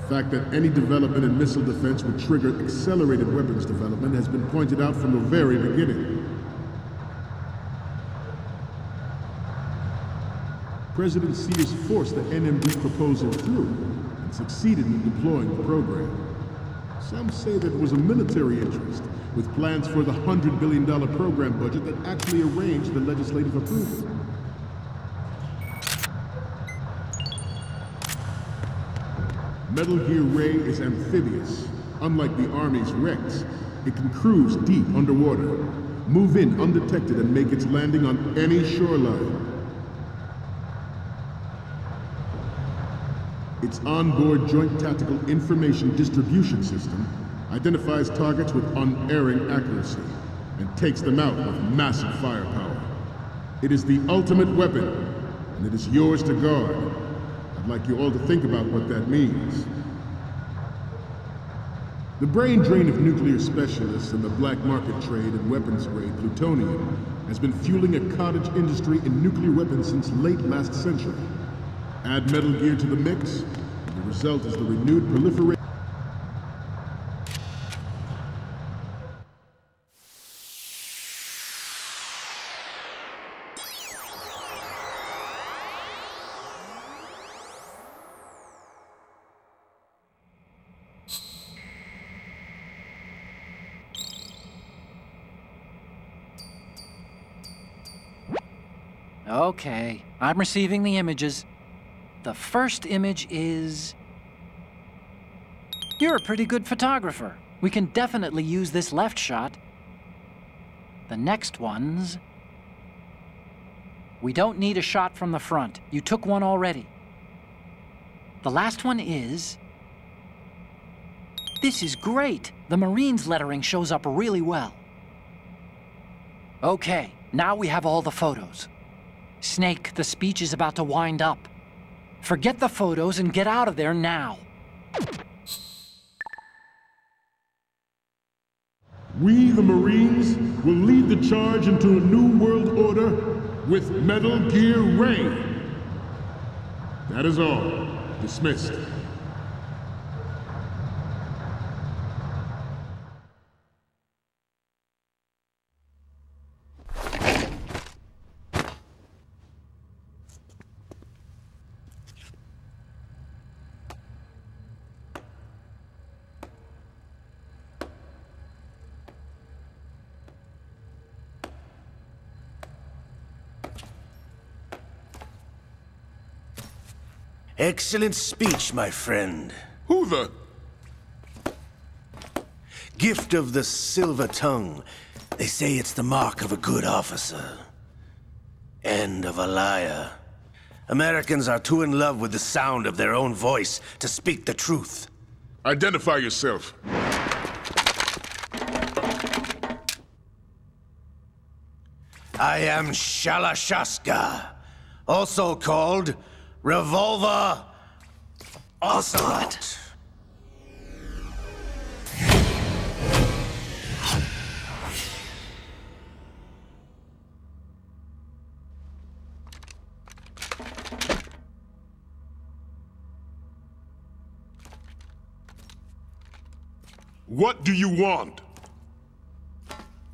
The fact that any development in missile defense would trigger accelerated weapons development has been pointed out from the very beginning. President Sears forced the NMD proposal through and succeeded in deploying the program. Some say that it was a military interest, with plans for the $100 billion program budget that actually arranged the legislative approval. Metal Gear Ray is amphibious. Unlike the Army's Rex, it can cruise deep underwater, move in undetected, and make its landing on any shoreline. Its onboard Joint Tactical Information Distribution System identifies targets with unerring accuracy and takes them out with massive firepower. It is the ultimate weapon, and it is yours to guard. I'd like you all to think about what that means. The brain drain of nuclear specialists and the black market trade in weapons-grade plutonium has been fueling a cottage industry in nuclear weapons since late last century. Add Metal Gear to the mix, and the result is the renewed proliferation. Okay, I'm receiving the images. The first image is... You're a pretty good photographer. We can definitely use this left shot. The next one's... We don't need a shot from the front. You took one already. The last one is... This is great. The Marines lettering shows up really well. Okay, now we have all the photos. Snake, the speech is about to wind up. Forget the photos and get out of there now. We, the Marines, will lead the charge into a new world order with Metal Gear Ray. That is all. Dismissed. Excellent speech, my friend. Who the... Gift of the silver tongue. They say it's the mark of a good officer. And of a liar. Americans are too in love with the sound of their own voice to speak the truth. Identify yourself. I am Shalashaska, also called Revolver Ocelot. What do you want?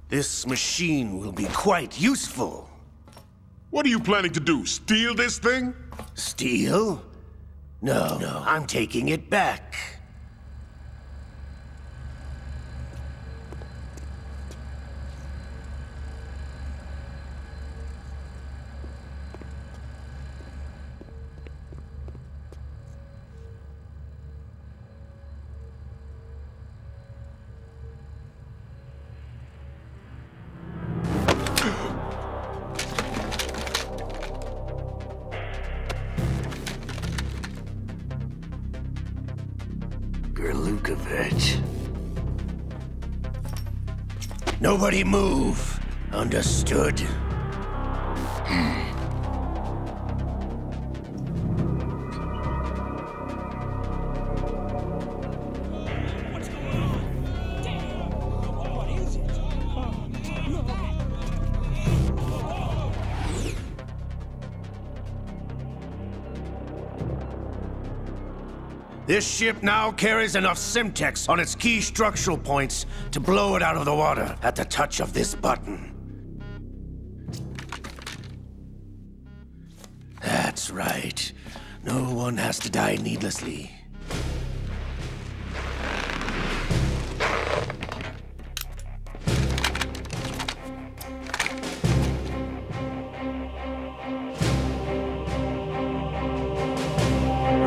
This machine will be quite useful. What are you planning to do? Steal this thing? Steal? No, I'm taking it back. Nobody move. Understood? This ship now carries enough Simtex on its key structural points to blow it out of the water at the touch of this button. That's right. No one has to die needlessly.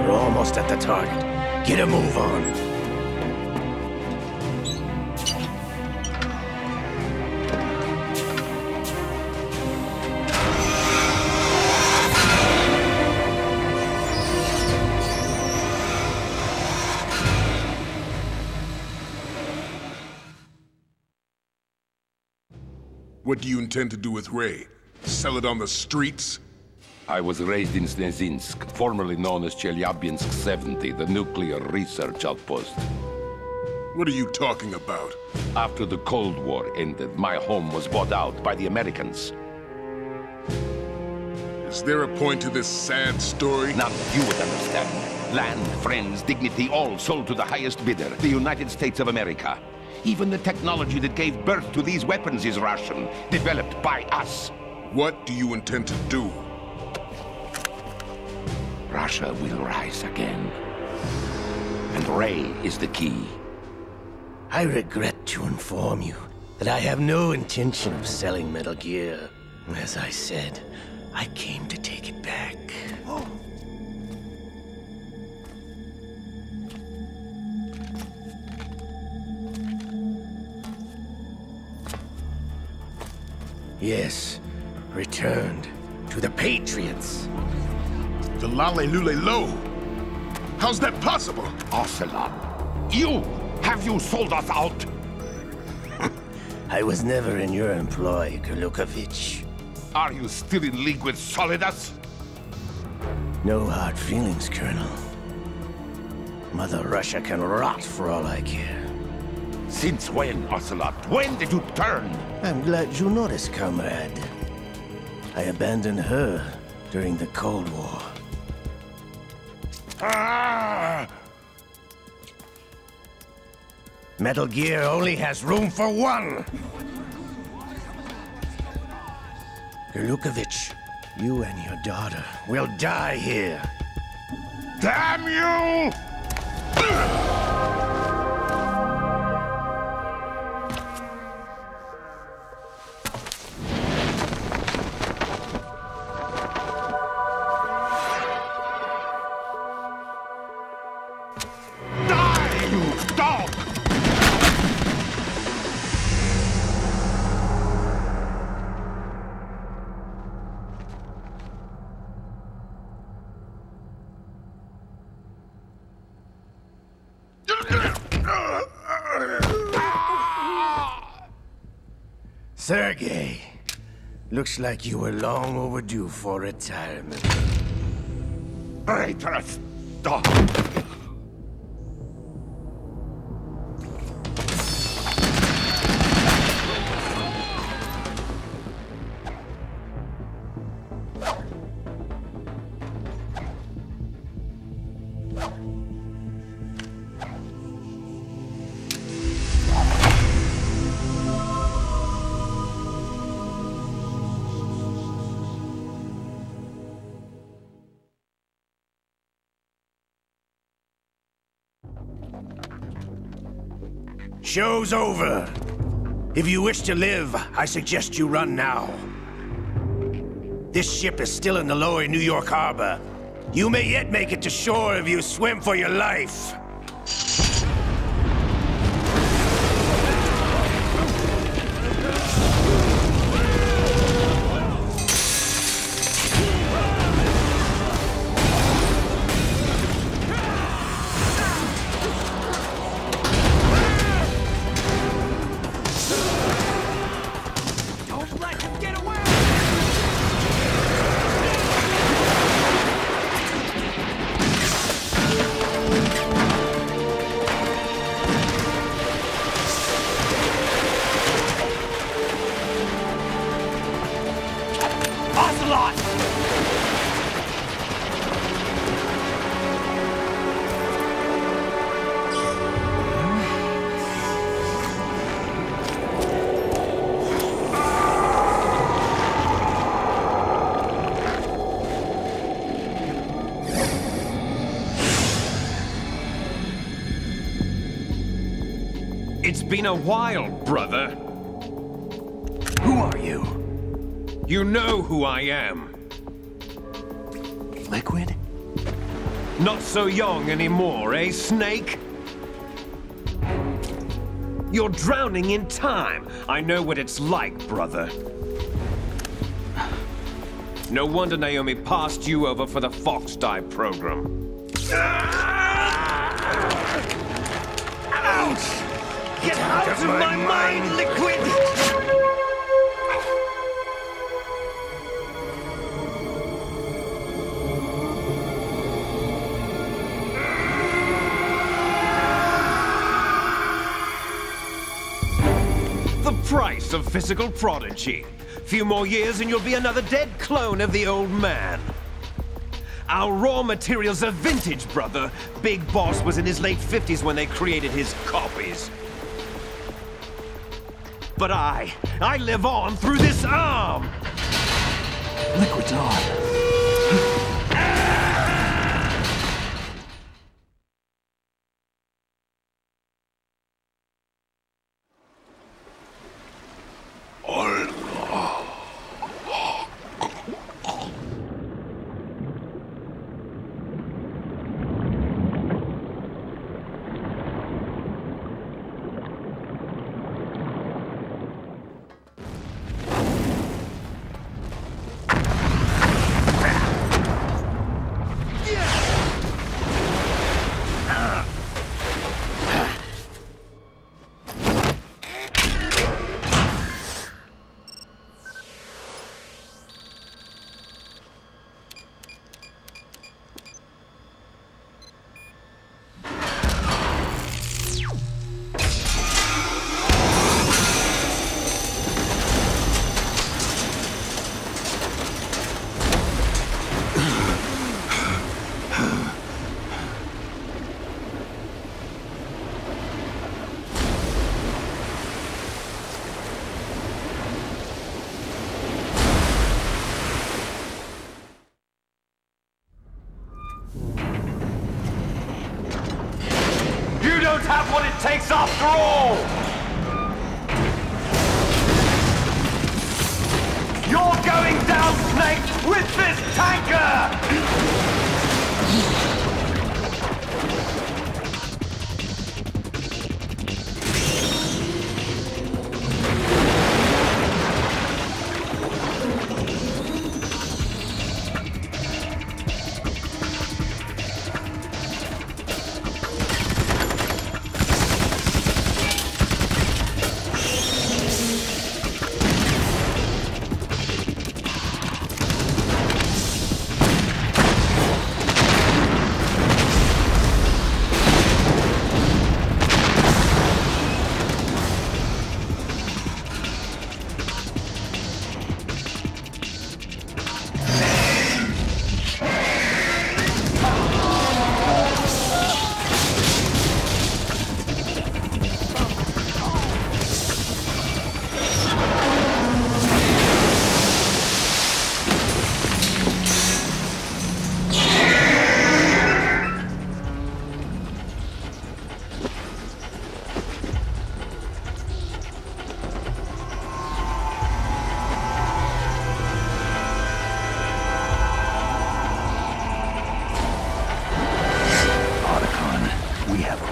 We're almost at the target. Get a move on. What do you intend to do with Ray? Sell it on the streets? I was raised in Snezinsk, formerly known as Chelyabinsk 70, the nuclear research outpost. What are you talking about? After the Cold War ended, my home was bought out by the Americans. Is there a point to this sad story? None you would understand. Land, friends, dignity, all sold to the highest bidder, the United States of America. Even the technology that gave birth to these weapons is Russian, developed by us. What do you intend to do? Russia will rise again. And Ray is the key. I regret to inform you that I have no intention of selling Metal Gear. As I said, I came to take it back. Yes, returned to the Patriots. The Lale Lule Lo? How's that possible? Ocelot, have you sold us out? I was never in your employ, Kurlukovich. Are you still in league with Solidus? No hard feelings, Colonel. Mother Russia can rot for all I care. Since when, Ocelot? When did you turn? I'm glad you noticed, comrade. I abandoned her during the Cold War. Ah! Metal Gear only has room for one! Kurlukovich, you and your daughter will die here. Damn you! Die, you dog! Sergei, looks like you were long overdue for retirement. Traitors! Stop! Show's over. If you wish to live, I suggest you run now. This ship is still in the lower New York harbor. You may yet make it to shore if you swim for your life. It's been a while, brother. Who are you? You know who I am. Liquid? Not so young anymore, eh, Snake? You're drowning in time. I know what it's like, brother. No wonder Naomi passed you over for the Fox Die program. Ouch! Get out of my mind, Liquid! The price of physical prodigy. Few more years and you'll be another dead clone of the old man. Our raw materials are vintage, brother. Big Boss was in his late 50s when they created his copies. But I live on through this arm! Liquid's on. Have what it takes after all! You're going down, Snake, with this tanker!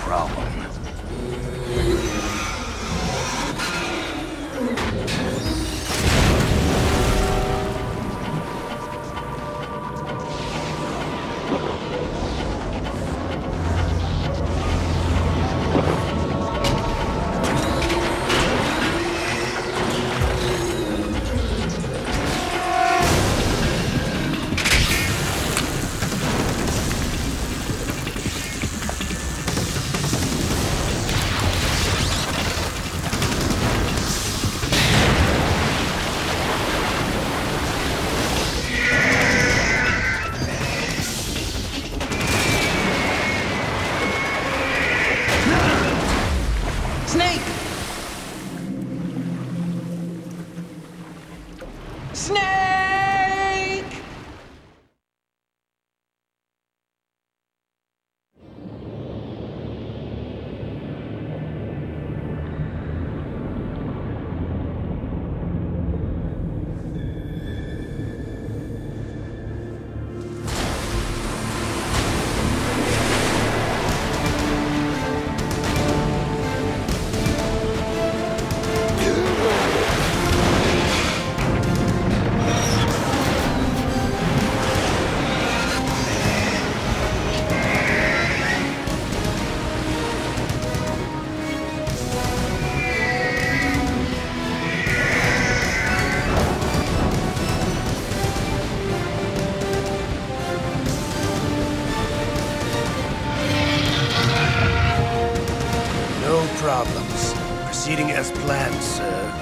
problem. Problems. Proceeding as planned, sir.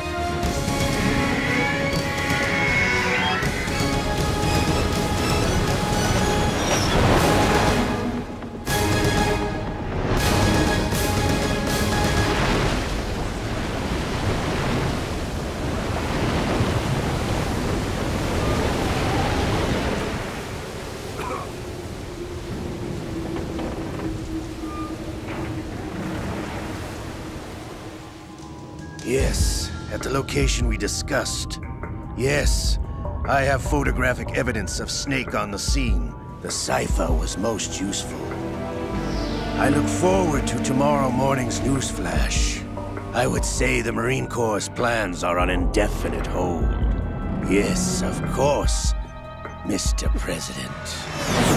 Yes, at the location we discussed. Yes, I have photographic evidence of Snake on the scene. The cipher was most useful. I look forward to tomorrow morning's newsflash. I would say the Marine Corps' plans are on indefinite hold. Yes, of course, Mr. President.